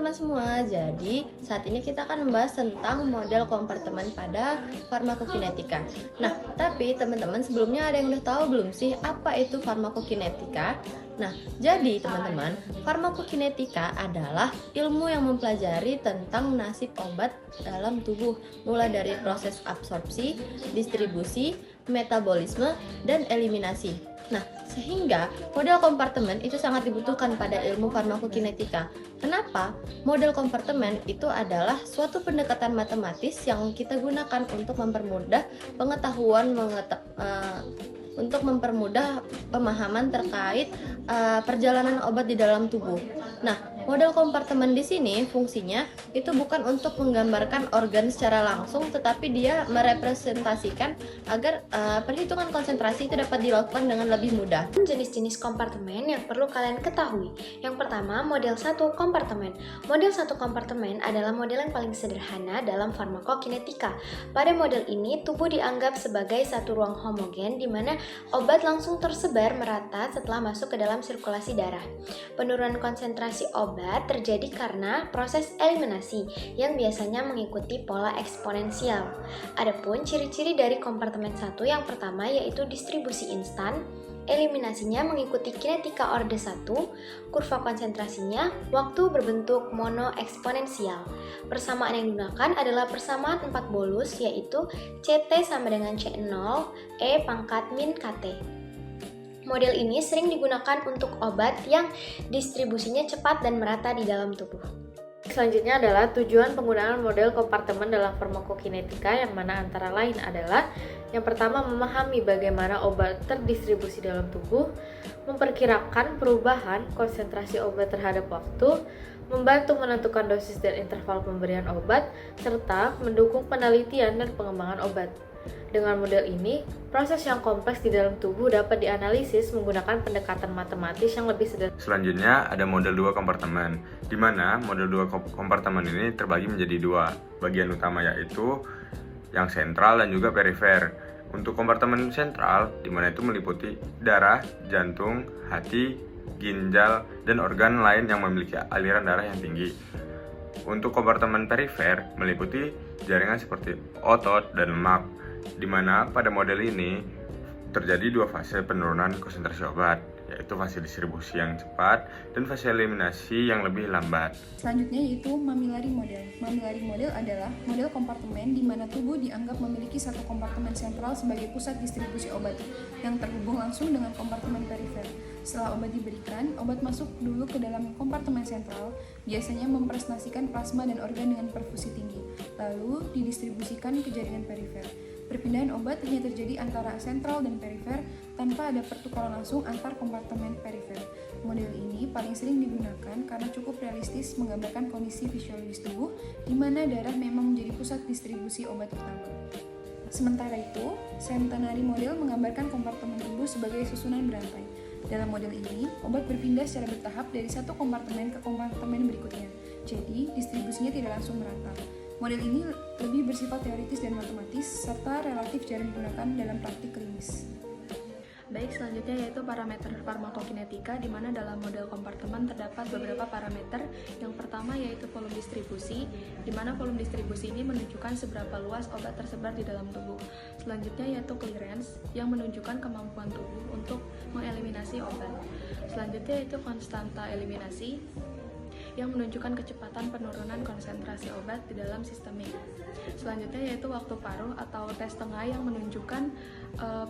teman-teman semua, jadi saat ini kita akan membahas tentang model kompartemen pada farmakokinetika. Nah, tapi teman-teman sebelumnya ada yang udah tahu belum sih apa itu farmakokinetika? Nah, jadi teman-teman, farmakokinetika adalah ilmu yang mempelajari tentang nasib obat dalam tubuh, mulai dari proses absorpsi, distribusi, metabolisme, dan eliminasi. Nah, sehingga model kompartemen itu sangat dibutuhkan pada ilmu farmakokinetika. Kenapa? Model kompartemen itu adalah suatu pendekatan matematis yang kita gunakan untuk mempermudah pengetahuan untuk mempermudah pemahaman terkait perjalanan obat di dalam tubuh. Nah, model kompartemen di sini fungsinya itu bukan untuk menggambarkan organ secara langsung, tetapi dia merepresentasikan agar perhitungan konsentrasi itu dapat dilakukan dengan lebih mudah. Jenis-jenis kompartemen yang perlu kalian ketahui. Yang pertama, model 1 kompartemen. Model 1 kompartemen adalah model yang paling sederhana dalam farmakokinetika. Pada model ini, tubuh dianggap sebagai satu ruang homogen di mana obat langsung tersebar merata setelah masuk ke dalam sirkulasi darah. Penurunan konsentrasi obat terjadi karena proses eliminasi yang biasanya mengikuti pola eksponensial. Adapun ciri-ciri dari kompartemen 1 yang pertama yaitu distribusi instan. Eliminasinya mengikuti kinetika orde 1, kurva konsentrasinya waktu berbentuk mono eksponensial. Persamaan yang digunakan adalah persamaan 4 bolus yaitu CT sama dengan C0 E pangkat min KT. Model ini sering digunakan untuk obat yang distribusinya cepat dan merata di dalam tubuh. Selanjutnya adalah tujuan penggunaan model kompartemen dalam farmakokinetika, yang mana antara lain adalah yang pertama, memahami bagaimana obat terdistribusi dalam tubuh, memperkirakan perubahan konsentrasi obat terhadap waktu, membantu menentukan dosis dan interval pemberian obat, serta mendukung penelitian dan pengembangan obat. Dengan model ini, proses yang kompleks di dalam tubuh dapat dianalisis menggunakan pendekatan matematis yang lebih sederhana. Selanjutnya ada model 2 kompartemen, di mana model 2 kompartemen ini terbagi menjadi dua bagian utama, yaitu yang sentral dan juga perifer. Untuk kompartemen sentral, di mana itu meliputi darah, jantung, hati, ginjal, dan organ lain yang memiliki aliran darah yang tinggi. Untuk kompartemen perifer meliputi jaringan seperti otot dan lemak, di mana pada model ini terjadi dua fase penurunan konsentrasi obat, yaitu fase distribusi yang cepat dan fase eliminasi yang lebih lambat. Selanjutnya yaitu mamillary model. Mamillary model adalah model kompartemen di mana tubuh dianggap memiliki satu kompartemen sentral sebagai pusat distribusi obat yang terhubung langsung dengan kompartemen perifer. Setelah obat diberikan, obat masuk dulu ke dalam kompartemen sentral, biasanya mempresentasikan plasma dan organ dengan perfusi tinggi, lalu didistribusikan ke jaringan perifer. Perpindahan obat hanya terjadi antara sentral dan perifer tanpa ada pertukaran langsung antar kompartemen perifer. Model ini paling sering digunakan karena cukup realistis menggambarkan kondisi fisiologis tubuh di mana darah memang menjadi pusat distribusi obat utama. Sementara itu, centenary model menggambarkan kompartemen tubuh sebagai susunan berantai. Dalam model ini, obat berpindah secara bertahap dari satu kompartemen ke kompartemen berikutnya, jadi distribusinya tidak langsung merata. Model ini lebih bersifat teoritis dan matematis, serta relatif jarang digunakan dalam praktik klinis. Baik, selanjutnya yaitu parameter farmakokinetika, di mana dalam model kompartemen terdapat beberapa parameter. Yang pertama yaitu volume distribusi, di mana volume distribusi ini menunjukkan seberapa luas obat tersebar di dalam tubuh. Selanjutnya yaitu clearance, yang menunjukkan kemampuan tubuh untuk mengeliminasi obat. Selanjutnya yaitu konstanta eliminasi, yang menunjukkan kecepatan penurunan konsentrasi obat di dalam sistemik. Selanjutnya yaitu waktu paruh atau tes tengah, yang menunjukkan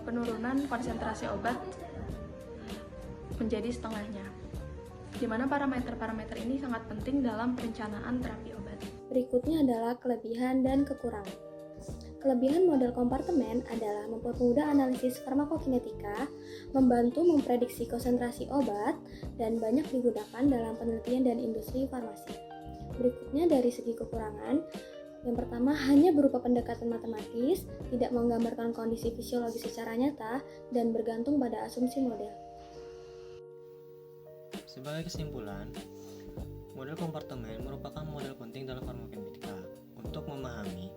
penurunan konsentrasi obat menjadi setengahnya, di mana parameter-parameter ini sangat penting dalam perencanaan terapi obat. Berikutnya adalah kelebihan dan kekurangan. Kelebihan model kompartemen adalah mempermudah analisis farmakokinetika, membantu memprediksi konsentrasi obat, dan banyak digunakan dalam penelitian dan industri farmasi. Berikutnya dari segi kekurangan, yang pertama hanya berupa pendekatan matematis, tidak menggambarkan kondisi fisiologis secara nyata, dan bergantung pada asumsi model. Sebagai kesimpulan, model kompartemen merupakan model penting dalam farmakokinetika untuk memahami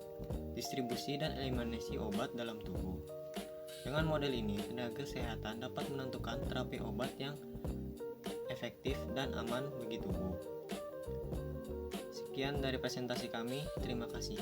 distribusi dan eliminasi obat dalam tubuh. Dengan model ini, tenaga kesehatan dapat menentukan terapi obat yang efektif dan aman bagi tubuh. Sekian dari presentasi kami, terima kasih.